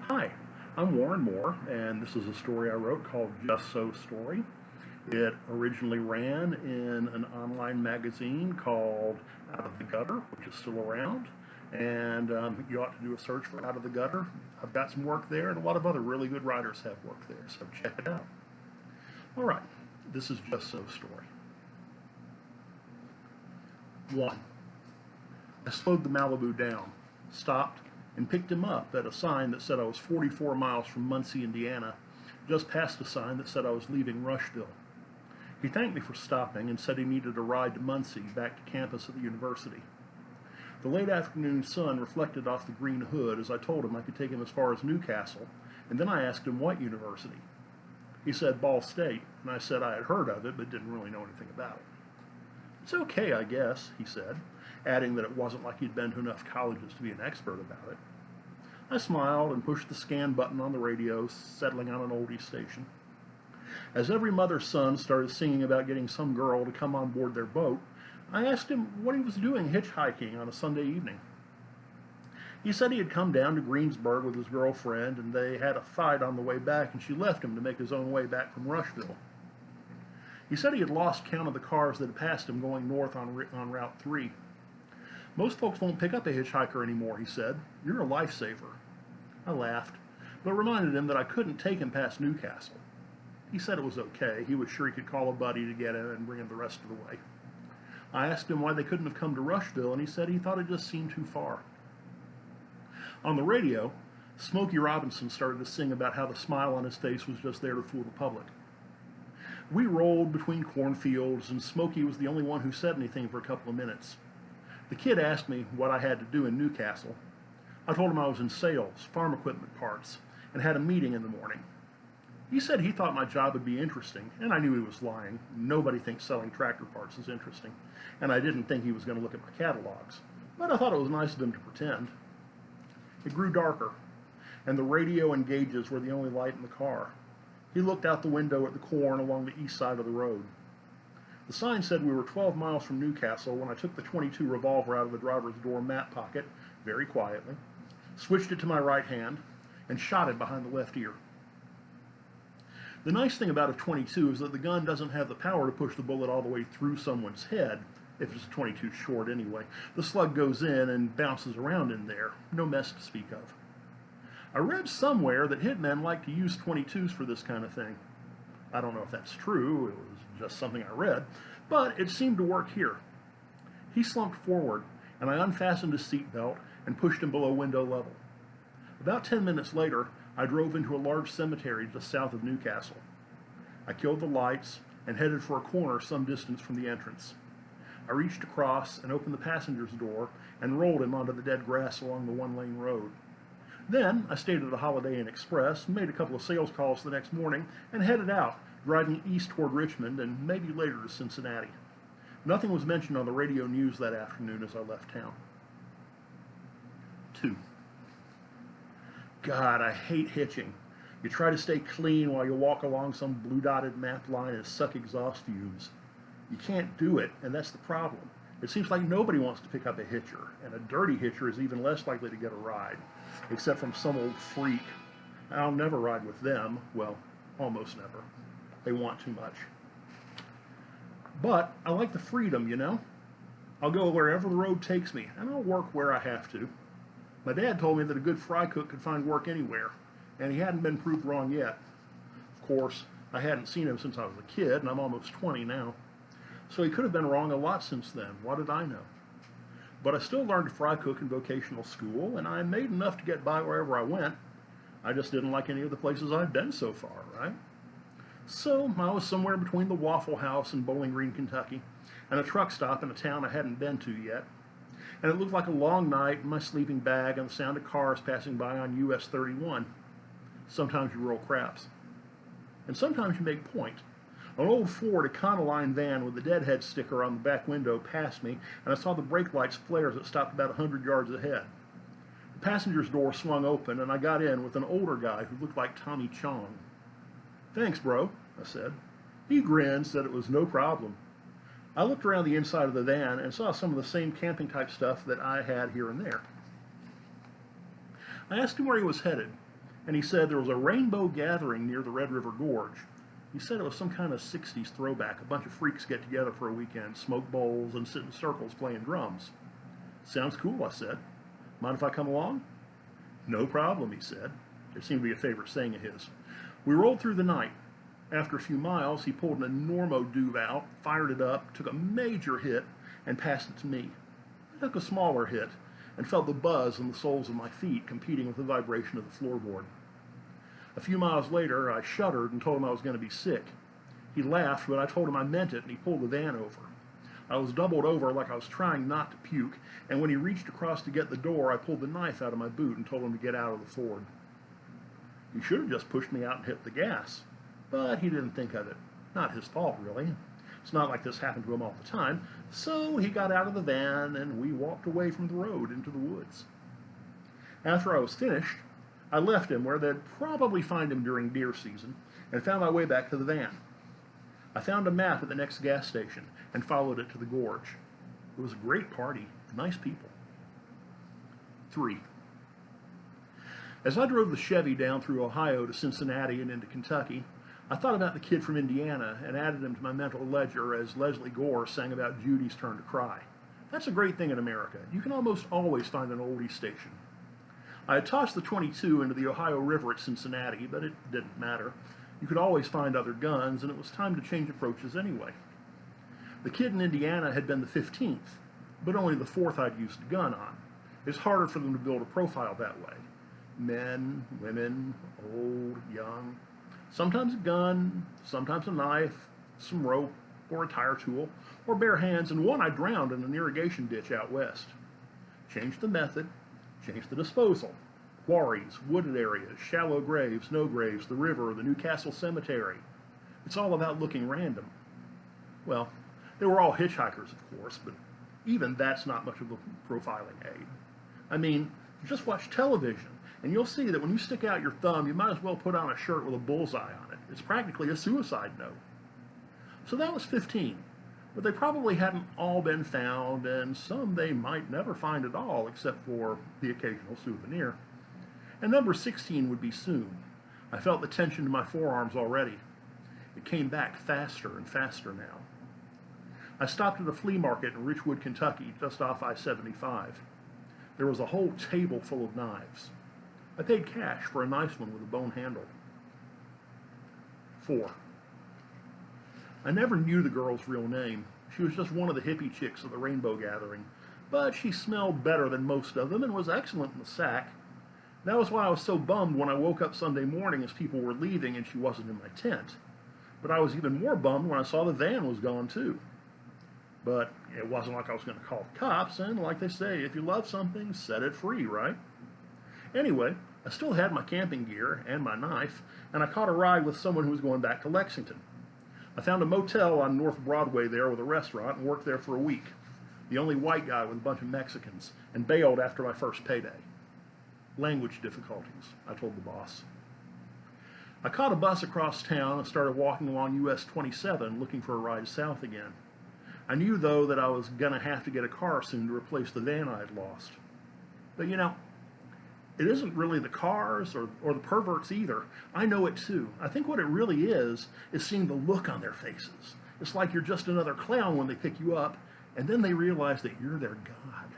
Hi, I'm Warren Moore, and this is a story I wrote called Just So Story. It originally ran in an online magazine called Out of the Gutter, which is still around, and you ought to do a search for Out of the Gutter. I've got some work there, and a lot of other really good writers have work there, so check it out. All right, this is Just So Story. 1. I slowed the Malibu down, stopped, and picked him up at a sign that said I was 44 miles from Muncie, Indiana, just past a sign that said I was leaving Rushville. He thanked me for stopping and said he needed a ride to Muncie, back to campus at the university. The late afternoon sun reflected off the green hood as I told him I could take him as far as Newcastle, and then I asked him what university. He said Ball State, and I said I had heard of it but didn't really know anything about it. It's okay, I guess, he said, adding that it wasn't like he'd been to enough colleges to be an expert about it. I smiled and pushed the scan button on the radio, settling on an oldie station. As every mother's son started singing about getting some girl to come on board their boat, I asked him what he was doing hitchhiking on a Sunday evening. He said he had come down to Greensburg with his girlfriend, and they had a fight on the way back, and she left him to make his own way back from Rushville. He said he had lost count of the cars that had passed him going north on Route 3. Most folks won't pick up a hitchhiker anymore, he said. You're a lifesaver. I laughed, but reminded him that I couldn't take him past Newcastle. He said it was okay. He was sure he could call a buddy to get him and bring him the rest of the way. I asked him why they couldn't have come to Rushville, and he said he thought it just seemed too far. On the radio, Smokey Robinson started to sing about how the smile on his face was just there to fool the public. We rolled between cornfields, and Smokey was the only one who said anything for a couple of minutes. The kid asked me what I had to do in Newcastle. I told him I was in sales, farm equipment parts, and had a meeting in the morning. He said he thought my job would be interesting, and I knew he was lying. Nobody thinks selling tractor parts is interesting, and I didn't think he was going to look at my catalogs. But I thought it was nice of him to pretend. It grew darker, and the radio and gauges were the only light in the car. He looked out the window at the corn along the east side of the road. The sign said we were 12 miles from Newcastle when I took the .22 revolver out of the driver's door mat pocket, very quietly, switched it to my right hand, and shot it behind the left ear. The nice thing about a .22 is that the gun doesn't have the power to push the bullet all the way through someone's head, if it's a .22 short anyway. The slug goes in and bounces around in there, no mess to speak of. I read somewhere that hitmen like to use .22s for this kind of thing. I don't know if that's true, it was just something I read, but it seemed to work here. He slumped forward, and I unfastened his seatbelt and pushed him below window level. About 10 minutes later, I drove into a large cemetery just south of Newcastle. I killed the lights and headed for a corner some distance from the entrance. I reached across and opened the passenger's door and rolled him onto the dead grass along the one-lane road. Then I stayed at a Holiday Inn Express, made a couple of sales calls the next morning, and headed out, driving east toward Richmond and maybe later to Cincinnati. Nothing was mentioned on the radio news that afternoon as I left town. 2. God, I hate hitching. You try to stay clean while you walk along some blue-dotted map line and suck exhaust fumes. You can't do it, and that's the problem. It seems like nobody wants to pick up a hitcher, and a dirty hitcher is even less likely to get a ride, except from some old freak. I'll never ride with them. Well, almost never. They want too much. But I like the freedom, you know? I'll go wherever the road takes me, and I'll work where I have to. My dad told me that a good fry cook could find work anywhere, and he hadn't been proved wrong yet. Of course, I hadn't seen him since I was a kid, and I'm almost 20 now. So he could have been wrong a lot since then. What did I know? But I still learned to fry cook in vocational school, and I made enough to get by wherever I went. I just didn't like any of the places I'd been so far, right? So I was somewhere between the Waffle House in Bowling Green, Kentucky, and a truck stop in a town I hadn't been to yet. And it looked like a long night in my sleeping bag and the sound of cars passing by on US 31. Sometimes you roll craps. And sometimes you make point. An old Ford Econoline van with a deadhead sticker on the back window passed me, and I saw the brake lights flare as it stopped about 100 yards ahead. The passenger's door swung open, and I got in with an older guy who looked like Tommy Chong. "Thanks, bro," I said. He grinned, said it was no problem. I looked around the inside of the van and saw some of the same camping-type stuff that I had here and there. I asked him where he was headed. and he said there was a rainbow gathering near the Red River Gorge. He said it was some kind of 60s throwback. A bunch of freaks get together for a weekend, smoke bowls, and sit in circles playing drums. Sounds cool, I said. Mind if I come along? No problem, he said. It seemed to be a favorite saying of his. We rolled through the night. After a few miles, he pulled an enormo duve out, fired it up, took a major hit, and passed it to me. I took a smaller hit and felt the buzz in the soles of my feet competing with the vibration of the floorboard. A few miles later, I shuddered and told him I was going to be sick. He laughed, but I told him I meant it, and he pulled the van over. I was doubled over like I was trying not to puke, and when he reached across to get the door, I pulled the knife out of my boot and told him to get out of the Ford. He should have just pushed me out and hit the gas, but he didn't think of it. Not his fault, really. It's not like this happened to him all the time, so he got out of the van and we walked away from the road into the woods. After I was finished, I left him where they'd probably find him during deer season and found my way back to the van. I found a map at the next gas station and followed it to the gorge. It was a great party, nice people. 3. As I drove the Chevy down through Ohio to Cincinnati and into Kentucky, I thought about the kid from Indiana and added him to my mental ledger as Leslie Gore sang about Judy's turn to cry. That's a great thing in America. You can almost always find an oldie station. I had tossed the .22 into the Ohio River at Cincinnati, but it didn't matter. You could always find other guns, and it was time to change approaches anyway. The kid in Indiana had been the 15th, but only the 4th I'd used a gun on. It's harder for them to build a profile that way. Men, women, old, young. Sometimes a gun, sometimes a knife, some rope, or a tire tool, or bare hands, and one I drowned in an irrigation ditch out west. Changed the method, changed the disposal. Quarries, wooded areas, shallow graves, no graves, the river, the Newcastle Cemetery. It's all about looking random. Well, they were all hitchhikers, of course, but even that's not much of a profiling aid. I mean, just watch television, and you'll see that when you stick out your thumb, you might as well put on a shirt with a bullseye on it. It's practically a suicide note. So that was 15, but they probably hadn't all been found, and some they might never find at all, except for the occasional souvenir. And number 16 would be soon. I felt the tension in my forearms already. It came back faster and faster now. I stopped at a flea market in Richwood, Kentucky, just off I-75. There was a whole table full of knives. I paid cash for a nice one with a bone handle. 4. I never knew the girl's real name. She was just one of the hippie chicks of the rainbow gathering, but she smelled better than most of them and was excellent in the sack. That was why I was so bummed when I woke up Sunday morning as people were leaving and she wasn't in my tent. But I was even more bummed when I saw the van was gone too. But it wasn't like I was going to call the cops, and like they say, if you love something, set it free, right? Anyway, I still had my camping gear and my knife, and I caught a ride with someone who was going back to Lexington. I found a motel on North Broadway there with a restaurant and worked there for a week. The only white guy with a bunch of Mexicans, and bailed after my first payday. Language difficulties, I told the boss. I caught a bus across town and started walking along US 27 looking for a ride south again. I knew, though, that I was going to have to get a car soon to replace the van I had lost. But, you know, it isn't really the cars or the perverts either. I know it, too. I think what it really is seeing the look on their faces. It's like you're just another clown when they pick you up, and then they realize that you're their god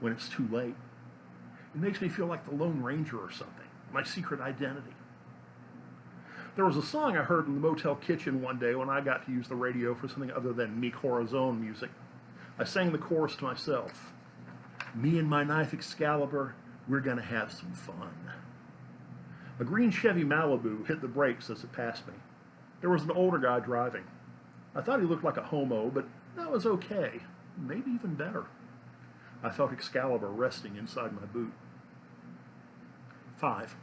when it's too late. It makes me feel like the Lone Ranger or something, my secret identity. There was a song I heard in the motel kitchen one day when I got to use the radio for something other than Mi Corazon music. I sang the chorus to myself. Me and my knife Excalibur, we're gonna have some fun. A green Chevy Malibu hit the brakes as it passed me. There was an older guy driving. I thought he looked like a homo, but that was okay, maybe even better. I felt Excalibur resting inside my boot. 5.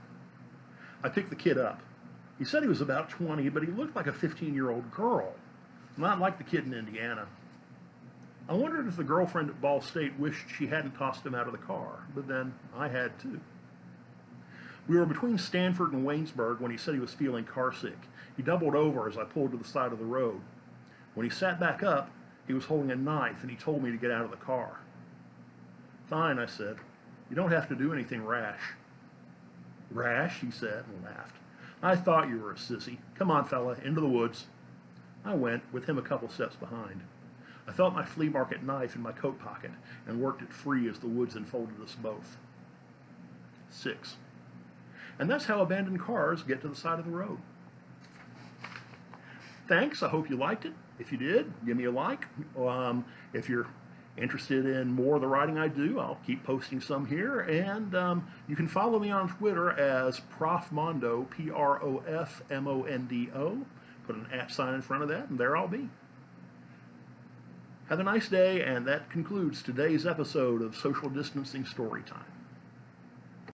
I picked the kid up. He said he was about 20, but he looked like a 15-year-old girl, not like the kid in Indiana. I wondered if the girlfriend at Ball State wished she hadn't tossed him out of the car, but then I had too. We were between Stanford and Waynesburg when he said he was feeling carsick. He doubled over as I pulled to the side of the road. When he sat back up, he was holding a knife, and he told me to get out of the car. Fine, I said. You don't have to do anything rash. Rash, he said and laughed. I thought you were a sissy. Come on, fella, into the woods. I went, with him a couple steps behind. I felt my flea market knife in my coat pocket and worked it free as the woods enfolded us both. 6. And that's how abandoned cars get to the side of the road. Thanks, I hope you liked it. If you did, give me a like. If you're interested in more of the writing I do, I'll keep posting some here. And you can follow me on Twitter as Profmondo, Profmondo. Put an @ in front of that, and there I'll be. Have a nice day, and that concludes today's episode of Social Distancing Storytime.